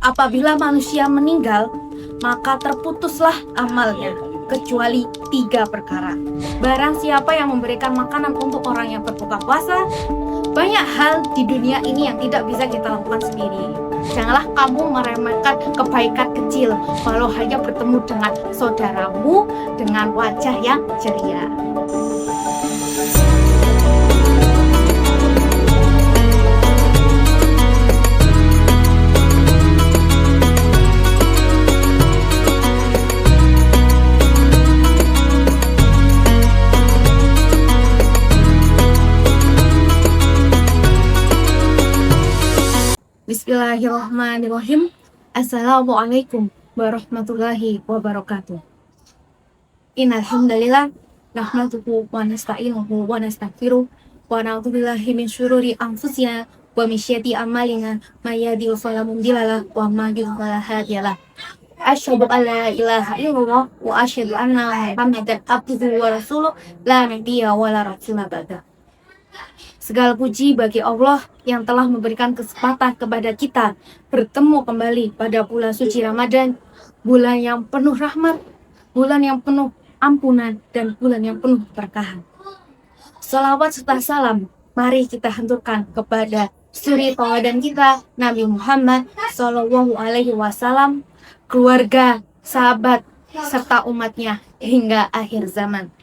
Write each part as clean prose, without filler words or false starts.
Apabila manusia meninggal, maka terputuslah amalnya, kecuali 3 perkara. Barang siapa yang memberikan makanan untuk orang yang berbuka puasa, banyak hal di dunia ini yang tidak bisa kita lakukan sendiri. Janganlah kamu meremehkan kebaikan kecil, walau hanya bertemu dengan saudaramu dengan wajah yang ceria. Bismillahirrahmanirrahim. Assalamualaikum warahmatullahi wabarakatuh. Innal hamdalillah nahmaduhu wa nasta'inuhu wa nastaghfiruh wa na'udzu billahi min syururi anfusina wa min sayyiati a'malina may yahdihillahu fala mudilla lahu wa may yudlil fala hadiya lahu. Asyhadu an la ilaha illallah wa asyhadu anna Muhammadan abduhu wa rasuluh la nabiyya wa la rasula ba'da. Segala puji bagi Allah yang telah memberikan kesempatan kepada kita bertemu kembali pada bulan suci Ramadan, bulan yang penuh rahmat, bulan yang penuh ampunan, dan bulan yang penuh keberkahan. Salawat serta salam mari kita haturkan kepada suri tauladan kita, Nabi Muhammad Shallallahu Alaihi Wasallam, keluarga, sahabat, serta umatnya hingga akhir zaman.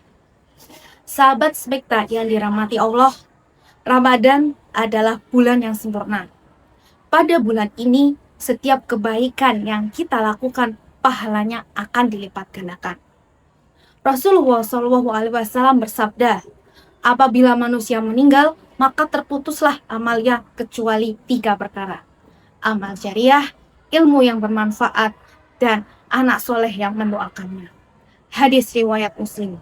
Sahabat spekta yang dirahmati Allah, Ramadan adalah bulan yang sempurna. Pada bulan ini, setiap kebaikan yang kita lakukan, pahalanya akan dilipat gandakan. Rasulullah SAW bersabda, apabila manusia meninggal, maka terputuslah amalnya kecuali 3 perkara. Amal jariah, ilmu yang bermanfaat, dan anak soleh yang mendoakannya. Hadis riwayat Muslim.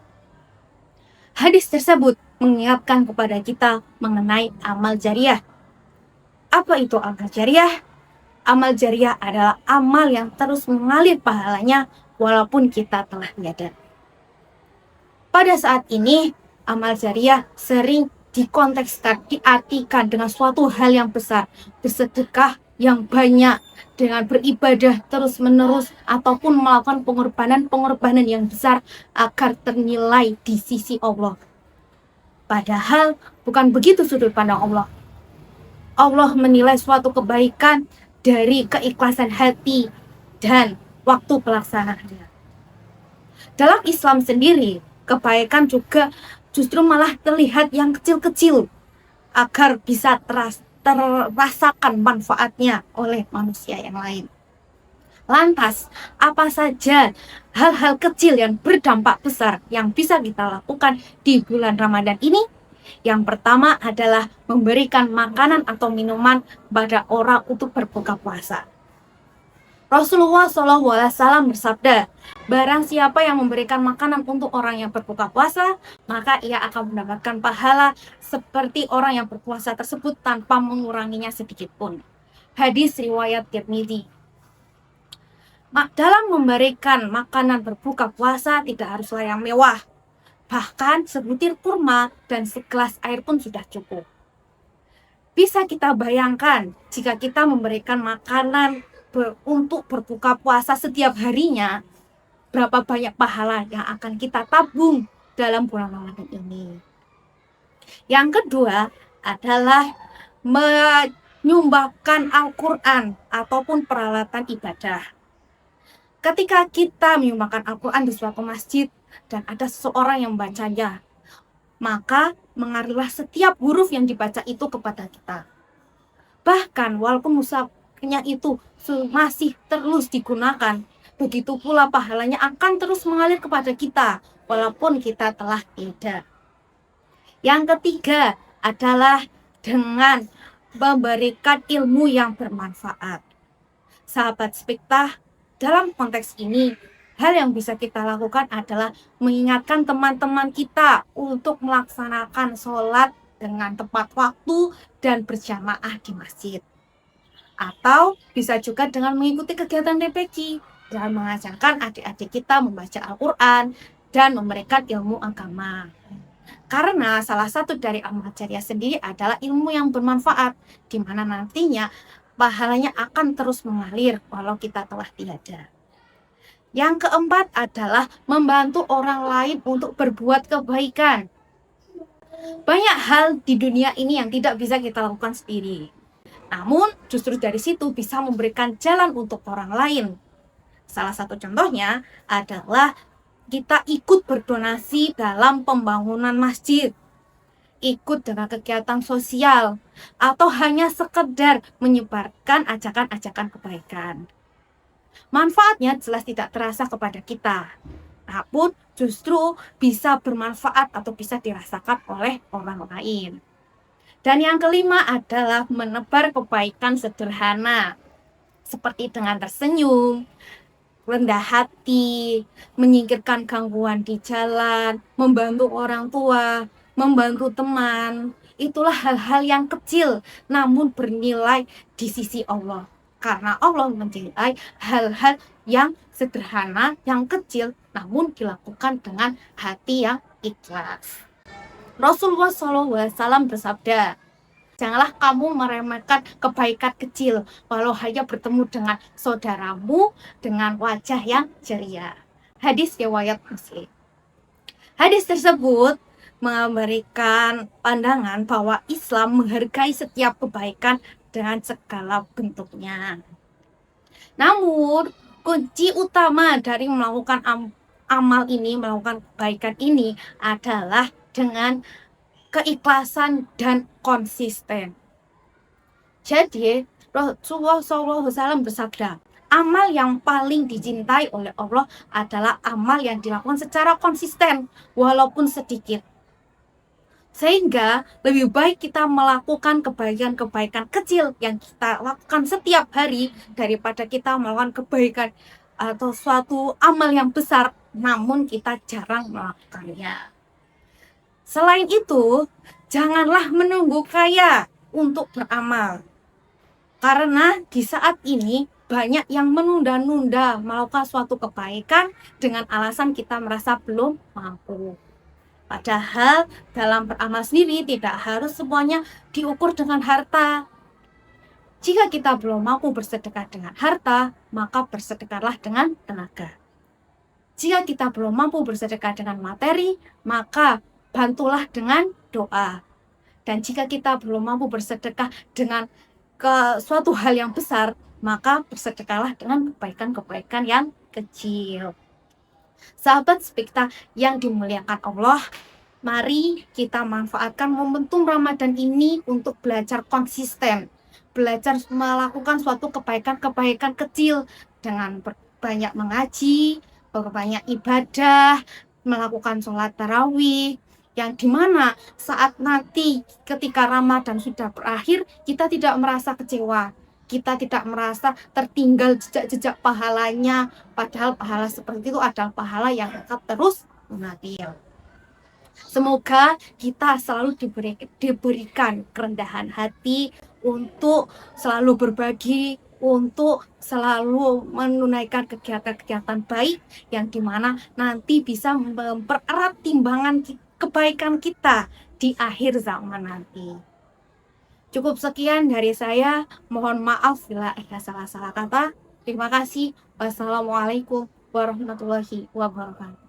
Hadis tersebut mengingatkan kepada kita mengenai amal jariah. Apa itu amal jariah? Amal jariah adalah amal yang terus mengalir pahalanya walaupun kita telah tiada. Pada saat ini, amal jariah sering dikontekskan, diartikan dengan suatu hal yang besar, bersedekah yang banyak, dengan beribadah terus-menerus, ataupun melakukan pengorbanan yang besar agar ternilai di sisi Allah. Padahal bukan begitu sudut pandang Allah. Allah menilai suatu kebaikan dari keikhlasan hati dan waktu pelaksanaannya. Dalam Islam sendiri, kebaikan juga justru malah terlihat yang kecil-kecil agar bisa terasakan manfaatnya oleh manusia yang lain. Lantas, apa saja hal-hal kecil yang berdampak besar yang bisa kita lakukan di bulan Ramadan ini? Yang pertama adalah memberikan makanan atau minuman pada orang untuk berbuka puasa. Rasulullah SAW bersabda, barang siapa yang memberikan makanan untuk orang yang berbuka puasa, maka ia akan mendapatkan pahala seperti orang yang berpuasa tersebut tanpa menguranginya sedikit pun. Hadis riwayat Tirmidzi. Dalam memberikan makanan berbuka puasa tidak haruslah yang mewah. Bahkan sebutir kurma dan segelas air pun sudah cukup. Bisa kita bayangkan jika kita memberikan makanan untuk berbuka puasa setiap harinya, berapa banyak pahala yang akan kita tabung dalam bulan Ramadan ini. Yang kedua adalah menyumbangkan Al-Quran ataupun peralatan ibadah. Ketika kita menyumbangkan Al-Quran di suatu masjid dan ada seseorang yang membacanya, maka mengalirlah setiap huruf yang dibaca itu kepada kita. Bahkan walaupun mushafnya itu masih terus digunakan, begitu pula pahalanya akan terus mengalir kepada kita walaupun kita telah tiada. Yang ketiga adalah dengan memberikan ilmu yang bermanfaat. Sahabat spekta, dalam konteks ini, hal yang bisa kita lakukan adalah mengingatkan teman-teman kita untuk melaksanakan sholat dengan tepat waktu dan berjamaah di masjid. Atau bisa juga dengan mengikuti kegiatan DPQ dan mengajarkan adik-adik kita membaca Al-Quran dan memberikan ilmu agama. Karena salah satu dari amal jariah sendiri adalah ilmu yang bermanfaat, di mana nantinya pahalanya akan terus mengalir walau kita telah tiada. Yang keempat adalah membantu orang lain untuk berbuat kebaikan. Banyak hal di dunia ini yang tidak bisa kita lakukan sendiri. Namun, justru dari situ bisa memberikan jalan untuk orang lain. Salah satu contohnya adalah kita ikut berdonasi dalam pembangunan masjid, ikut dengan kegiatan sosial, atau hanya sekedar menyebarkan ajakan-ajakan kebaikan. Manfaatnya jelas tidak terasa kepada kita, namun justru bisa bermanfaat atau bisa dirasakan oleh orang lain. Dan yang kelima adalah menebar kebaikan sederhana, seperti dengan tersenyum, rendah hati, menyingkirkan gangguan di jalan, membantu orang tua, membantu teman. Itulah hal-hal yang kecil namun bernilai di sisi Allah. Karena Allah mencintai hal-hal yang sederhana, yang kecil namun dilakukan dengan hati yang ikhlas. Rasulullah SAW bersabda, janganlah kamu meremehkan kebaikan kecil, walau hanya bertemu dengan saudaramu dengan wajah yang ceria. Hadis riwayat Muslim. Hadis tersebut memberikan pandangan bahwa Islam menghargai setiap kebaikan dengan segala bentuknya. Namun, kunci utama dari melakukan amal ini, melakukan kebaikan ini adalah dengan keikhlasan dan konsisten. Jadi Rasulullah SAW bersabda, amal yang paling dicintai oleh Allah adalah amal yang dilakukan secara konsisten walaupun sedikit. Sehingga lebih baik kita melakukan kebaikan-kebaikan kecil yang kita lakukan setiap hari daripada kita melakukan kebaikan atau suatu amal yang besar namun kita jarang melakukannya. Selain itu, janganlah menunggu kaya untuk beramal. Karena di saat ini banyak yang menunda-nunda melakukan suatu kebaikan dengan alasan kita merasa belum mampu. Padahal dalam beramal sendiri tidak harus semuanya diukur dengan harta. Jika kita belum mampu bersedekah dengan harta, maka bersedekahlah dengan tenaga. Jika kita belum mampu bersedekah dengan materi, maka bantulah dengan doa. Dan jika kita belum mampu bersedekah dengan suatu hal yang besar, maka bersedekahlah dengan kebaikan-kebaikan yang kecil. Sahabat Spekta yang dimuliakan Allah, mari kita manfaatkan momentum Ramadan ini untuk belajar konsisten, belajar melakukan suatu kebaikan-kebaikan kecil dengan banyak mengaji, berbanyak ibadah, melakukan sholat tarawih, yang dimana saat nanti ketika Ramadan sudah berakhir, kita tidak merasa kecewa, kita tidak merasa tertinggal jejak-jejak pahalanya, padahal pahala seperti itu adalah pahala yang akan terus mengalir. Semoga kita selalu diberikan kerendahan hati untuk selalu berbagi, untuk selalu menunaikan kegiatan-kegiatan baik yang dimana nanti bisa mempererat timbangan kebaikan kita di akhir zaman nanti. Cukup sekian dari saya. Mohon maaf bila ada salah-salah kata. Terima kasih. Wassalamualaikum warahmatullahi wabarakatuh.